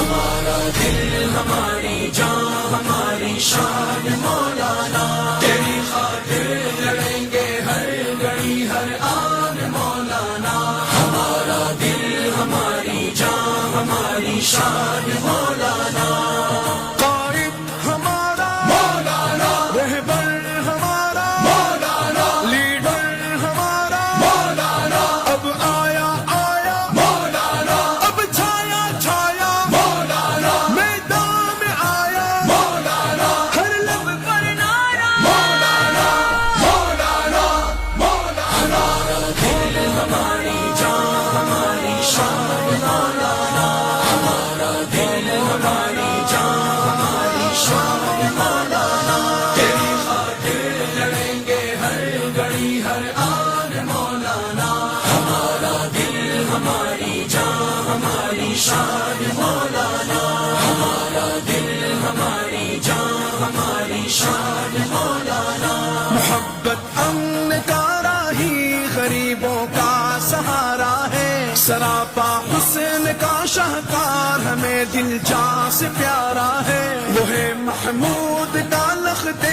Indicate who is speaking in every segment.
Speaker 1: ہمارا دل ہماری جان ہماری شان مولانا، تیری خاطر لڑیں گے ہر گھڑی ہر آن مولانا، ہمارا دل ہماری جان ہماری شان مولانا،
Speaker 2: قائد ہمارا
Speaker 1: مولانا،
Speaker 2: رہبر ہمارا
Speaker 1: مولانا،
Speaker 2: لیڈر ہمارا
Speaker 1: مولانا،
Speaker 2: اب آیا آیا
Speaker 1: مولانا،
Speaker 2: اب چھایا چھایا
Speaker 1: مولانا،
Speaker 2: میدان میں آیا
Speaker 1: مولانا،
Speaker 2: ہر لب پر نعرہ
Speaker 1: مولانا، مولانا، مولانا، دل ہماری جان ہماری شان مولانا، ہمارا دل ہماری جان ہماری شان مولانا، تیری خاطر لڑیں گے ہر گھڑی ہر آن مولانا، ہمارا دل ہماری جان ہماری شان مولانا، ہمارا دل ہماری جان ہماری شان مولانا،
Speaker 2: محبت امن کا راہی غریبوں کا سہارا ہے، سراپا حسن کا شاہکار ہمیں دل جان سے پیارا ہے، وہ ہے محمود کا لخت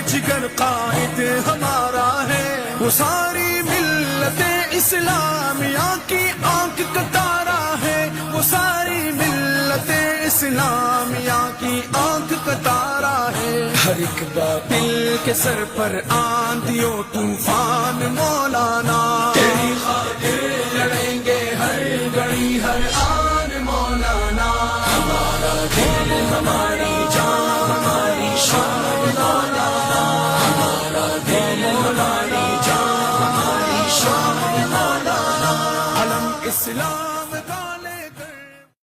Speaker 2: جگر قائد ہمارا ہے، وہ ساری ملت اسلامیہ کی آنکھ کا تارا ہے، وہ ساری ملت اسلامیہ کی آنکھ کا تارا ہے، ہر ایک باطل کے سر پر آندھیوں طوفان مولانا،
Speaker 1: تیری خاطر لڑیں گے ہر گھڑی ہر آن مولانا، ہمارا دل ہمارا